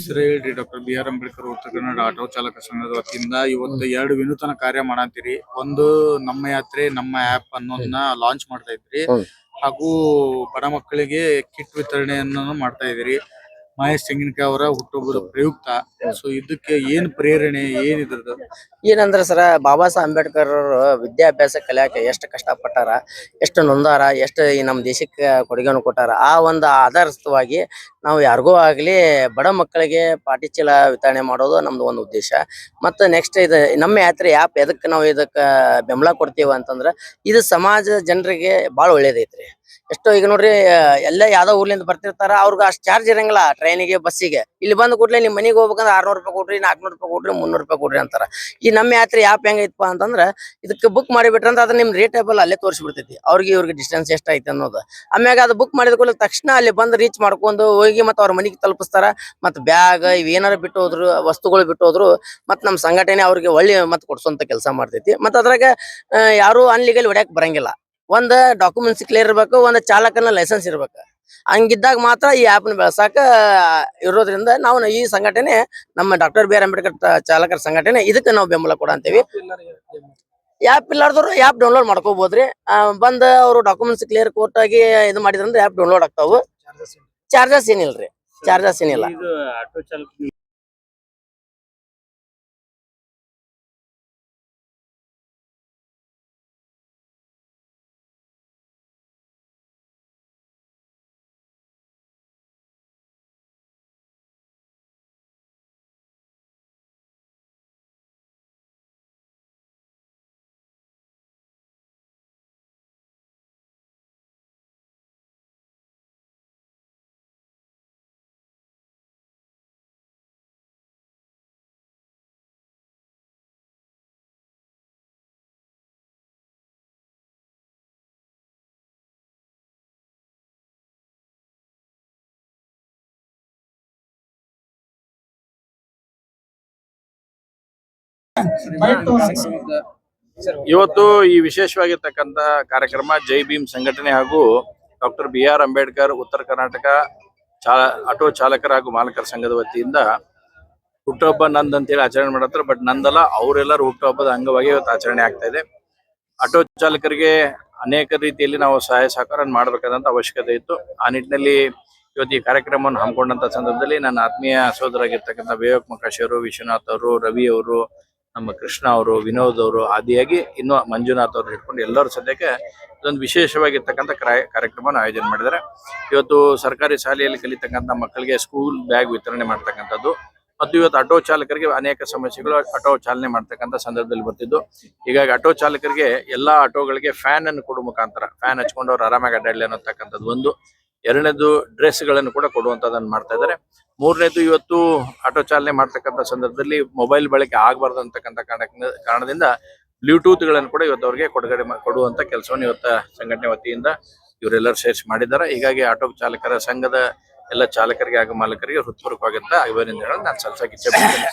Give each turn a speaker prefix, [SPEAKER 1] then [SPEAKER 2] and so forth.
[SPEAKER 1] ಹೆಸರು doctor B R. Ambedkar Uttara Kannada auto ಚಾಲಕ ಸಂಘದ ವತಿಯಿಂದ ಇವತ್ತು 2 ವಿನೂತನ ಕಾರ್ಯ ಮಾಡಂತೀರಿ. ಒಂದು ನಮ್ಮ ಯಾತ್ರೆ ನಮ್ಮ ಆಪ್ ಅನ್ನೋದನ್ನ ಲಾಂಚ್ ಮಾಡ್ತಾ ಇದ್ರಿ, ಹಾಗೂ ಬಡ ಮಕ್ಕಳಿಗೆ ಕಿಟ್ ವಿತರಣೆಯನ್ನು ಮಾಡ್ತಾ ಇದ್ರಿ. ಮಹೇಶ್ ತೆಂಗಿನಕಾಯಿ ಅವರ ಹುಟ್ಟುಹಬ್ಬದ ಪ್ರಯುಕ್ತ. ಸೊ ಇದಕ್ಕೆ ಏನ್ ಪ್ರೇರಣೆ, ಏನ್ ಇದ್ರದ್ದು?
[SPEAKER 2] ಏನಂದ್ರೆ ಸರ, ಬಾಬಾ ಸಾಹೇಬ್ ಅಂಬೇಡ್ಕರ್ ಅವರು ವಿದ್ಯಾಭ್ಯಾಸ ಕಲಿಯಾಕ ಎಷ್ಟು ಕಷ್ಟಪಟ್ಟಾರ, ಎಷ್ಟು ನೊಂದಾರ, ಎಷ್ಟು ಈ ನಮ್ಮ ದೇಶಕ್ಕೆ ಕೊಡುಗೆಯನ್ನು ಕೊಟ್ಟಾರ. ಆ ಒಂದು ಆಧಾರಿತವಾಗಿ ನಾವು ಯಾರಿಗೂ ಆಗ್ಲಿ ಬಡ ಮಕ್ಕಳಿಗೆ ಪಾಟಿ ಚೀಲ ವಿತರಣೆ ಮಾಡೋದು ನಮ್ದು ಒಂದು ಉದ್ದೇಶ. ಮತ್ತು ನೆಕ್ಸ್ಟ್ ಇದು ನಮ್ಮ ಯಾತ್ರೆ ಆ್ಯಪ್ ಎದಕ್ಕೆ ನಾವು ಇದಕ್ಕೆ ಬೆಂಬಲ ಕೊಡ್ತೀವಿ ಅಂತಂದ್ರೆ, ಇದು ಸಮಾಜ ಜನರಿಗೆ ಭಾಳ ಒಳ್ಳೇದೈತ್ರಿ. ಎಷ್ಟೋ ಈಗ ನೋಡ್ರಿ, ಎಲ್ಲ ಯಾವ್ದೋ ಊರ್ಲಿಂದ ಬರ್ತಿರ್ತಾರ, ಅವ್ರಿಗೆ ಅಷ್ಟು ಚಾರ್ಜ್ ಇರಂಗಿಲ್ಲ ಟ್ರೈನಿಗೆ, ಬಸ್ಸಿಗೆ. ಇಲ್ಲಿ ಬಂದ ಕೂಡಲೇ ನಿಮ್ಮ ಮನೆಗೆ ಹೋಗ್ಬೇಕಂದ್ರೆ 600 ರೂಪಾಯಿ ಕೊಡ್ರಿ, 400 ರೂಪಾಯಿ ಕೊಡ್ರಿ, 300 ರೂಪಾಯಿ ಕೊಡ್ರಿ ಅಂತಾರ. ಈ ನಮ್ಮ ಯಾತ್ರೆ ಆ್ಯಪ್ ಹೆಂಗೈತಪ್ಪ ಅಂತಂದ್ರೆ, ಇದಕ್ಕೆ ಬುಕ್ ಮಾಡಿಬಿಟ್ರೆ ಅಂದ್ರೆ ಅದು ನಿಮ್ಮ ರೇಟೇಬಲ್ ಅಲ್ಲೇ ತೋರಿಸ್ಬಿಡ್ತೈತಿ, ಇವ್ರಿಗೆ ಡಿಸ್ಟೆನ್ಸ್ ಎಷ್ಟೈತೆ ಅನ್ನೋದು. ಆಮ್ಯಾಗ ಅದು ಬುಕ್ ಮಾಡಿದ ಕೂಡಲೇ ತಕ್ಷಣ ಅಲ್ಲಿ ಬಂದು ರೀಚ್ ಮಾಡ್ಕೊಂಡು ಹೋಗಿ ಮತ್ತೆ ಅವ್ರ ಮನೆಗೆ ತಲುಪಿಸ್ತಾರ. ಮತ್ತು ಬ್ಯಾಗ್ ಇವೇನಾರು ಬಿಟ್ಟು ಹೋದ್ರು, ವಸ್ತುಗಳು ಬಿಟ್ಟು ಹೋದ್ರು, ಮತ್ತು ನಮ್ಮ ಸಂಘಟನೆ ಅವ್ರಿಗೆ ಒಳ್ಳೆ ಮತ್ತೆ ಕೊಡ್ಸೋಂಥ ಕೆಲಸ ಮಾಡ್ತೈತಿ. ಮತ್ತು ಅದ್ರಾಗ ಯಾರು ಅನ್ಲೀಗಲ್ ಹೊಡ್ಯಾಕ್ ಬರಂಗಿಲ್ಲ. ಒಂದು ಡಾಕ್ಯುಮೆಂಟ್ಸ್ ಕ್ಲಿಯರ್ ಇರ್ಬೇಕು, ಒಂದು ಚಾಲಕನ ಲೈಸೆನ್ಸ್ ಇರ್ಬೇಕು. ಹಂಗಿದ್ದಾಗ ಮಾತ್ರ ಈ ಆ್ಯಪ್ನ ಬೆಳೆಸಾಕ ಇರೋದ್ರಿಂದ ನಾವು ಈ ಸಂಘಟನೆ, ನಮ್ಮ ಡಾಕ್ಟರ್ ಬಿ.ಆರ್. ಅಂಬೇಡ್ಕರ್ ಚಾಲಕರ ಸಂಘಟನೆ, ಇದಕ್ಕೆ ನಾವು ಬೆಂಬಲ ಕೊಡಂತೀವಿ. ಆ್ಯಪ್ ಇಲ್ಲಾರ್ದವ್ರು ಆ್ಯಪ್ ಡೌನ್ಲೋಡ್ ಮಾಡ್ಕೋಬೋದ್ರಿ. ಬಂದು ಅವರು ಡಾಕ್ಯುಮೆಂಟ್ಸ್ ಕ್ಲಿಯರ್ ಕೋರ್ಟ್ ಆಗಿ ಇದು ಮಾಡಿದ್ರಂದ್ರೆ ಆ್ಯಪ್ ಡೌನ್ಲೋಡ್ ಆಗ್ತಾವು. ಚಾರ್ಜಸ್ ಏನಿಲ್ರಿ, ಚಾರ್ಜಸ್ ಏನಿಲ್ಲ.
[SPEAKER 3] ಇವತ್ತು ಈ ವಿಶೇಷವಾಗಿರ್ತಕ್ಕಂಥ ಕಾರ್ಯಕ್ರಮ ಜೈ ಭೀಮ್ ಸಂಘಟನೆ ಹಾಗೂ ಡಾಕ್ಟರ್ ಬಿ.ಆರ್. ಅಂಬೇಡ್ಕರ್ ಉತ್ತರ ಕರ್ನಾಟಕ ಆಟೋ ಚಾಲಕರ ಹಾಗೂ ಮಾಲಕರ ಸಂಘದ ವತಿಯಿಂದ ಹುಟ್ಟುಹಬ್ಬ ನಂದ್ ಅಂತೇಳಿ ಆಚರಣೆ ಮಾಡತ್ತಾರೆ. ಬಟ್ ನಂದಲ್ಲ, ಅವರೆಲ್ಲರೂ ಹುಟ್ಟುಹಬ್ಬದ ಅಂಗವಾಗಿ ಇವತ್ತು ಆಚರಣೆ ಆಗ್ತಾ ಇದೆ. ಆಟೋ ಚಾಲಕರಿಗೆ ಅನೇಕ ರೀತಿಯಲ್ಲಿ ನಾವು ಸಹಾಯ ಸಹಕಾರ ಮಾಡಬೇಕಾದಂತ ಅವಶ್ಯಕತೆ ಇತ್ತು. ಆ ನಿಟ್ಟಿನಲ್ಲಿ ಇವತ್ತು ಈ ಕಾರ್ಯಕ್ರಮವನ್ನು ಹಮ್ಮಿಕೊಂಡಂತ ಸಂದರ್ಭದಲ್ಲಿ ನನ್ನ ಆತ್ಮೀಯ ಸಹೋದರಾಗಿರ್ತಕ್ಕಂಥ ವಿವೇಕ್ ಮೊಕಾಶಿ ಅವರು, ವಿಶ್ವನಾಥ್ ಅವರು, ರವಿ ಅವರು, ನಮ್ಮ ಕೃಷ್ಣ ಅವರು, ವಿನೋದ್ ಅವರು, ಆದಿಯಾಗಿ ಇನ್ನು ಮಂಜುನಾಥ್ ಅವರು ಹಿಡ್ಕೊಂಡು ಎಲ್ಲರೂ ಸದ್ಯಕ್ಕೆ ಇದೊಂದು ವಿಶೇಷವಾಗಿರ್ತಕ್ಕಂಥ ಕಾರ್ಯಕ್ರಮವನ್ನು ಆಯೋಜನೆ ಮಾಡಿದ್ದಾರೆ. ಇವತ್ತು ಸರ್ಕಾರಿ ಶಾಲೆಯಲ್ಲಿ ಕಲಿತಕ್ಕಂಥ ಮಕ್ಕಳಿಗೆ ಸ್ಕೂಲ್ ಬ್ಯಾಗ್ ವಿತರಣೆ ಮಾಡ್ತಕ್ಕಂಥದ್ದು, ಮತ್ತು ಇವತ್ತು ಆಟೋ ಚಾಲಕರಿಗೆ ಅನೇಕ ಸಮಸ್ಯೆಗಳು ಆಟೋ ಚಾಲನೆ ಮಾಡ್ತಕ್ಕಂಥ ಸಂದರ್ಭದಲ್ಲಿ ಬರ್ತಿದ್ದು. ಹೀಗಾಗಿ ಆಟೋ ಚಾಲಕರಿಗೆ ಎಲ್ಲಾ ಆಟೋಗಳಿಗೆ ಫ್ಯಾನ್ ಅನ್ನು ಕೊಡುವ ಮುಖಾಂತರ ಫ್ಯಾನ್ ಹಚ್ಕೊಂಡು ಅವ್ರು ಆರಾಮಾಗಿ ಅಡ್ಡಾಡಲಿ ಅನ್ನತಕ್ಕಂಥದ್ದು ಒಂದು. ಎರಡನೇದು ಡ್ರೆಸ್ಗಳನ್ನು ಕೂಡ ಕೊಡುವಂಥದ್ದನ್ನು ಮಾಡ್ತಾ ಇದ್ದಾರೆ. ಮೂರನೇದು, ಇವತ್ತು ಆಟೋ ಚಾಲನೆ ಮಾಡ್ತಕ್ಕಂಥ ಸಂದರ್ಭದಲ್ಲಿ ಮೊಬೈಲ್ ಬಳಕೆ ಆಗಬಾರ್ದು ಅಂತಕ್ಕಂಥ ಕಾರಣದಿಂದ ಬ್ಲೂಟೂತ್ಗಳನ್ನು ಕೂಡ ಇವತ್ತು ಅವ್ರಿಗೆ ಕೊಡುವಂಥ ಕೆಲಸವನ್ನು ಇವತ್ತು ಸಂಘಟನೆ ವತಿಯಿಂದ ಇವರೆಲ್ಲರೂ ಸೇರಿಸಿ ಮಾಡಿದ್ದಾರೆ. ಹೀಗಾಗಿ ಆಟೋ ಚಾಲಕರ ಸಂಘದ ಎಲ್ಲ ಚಾಲಕರಿಗೆ ಹಾಗೂ ಮಾಲಕರಿಗೆ ಹೃತ್ಪೂರ್ವಕವಾಗಿದ್ದ ಅಭಿನಂದನೆಗಳನ್ನು ನಾನು ಸಲ್ಲಿಸಕ್ಕೆ ಇಚ್ಛೆ ಪಡ್ತೇನೆ.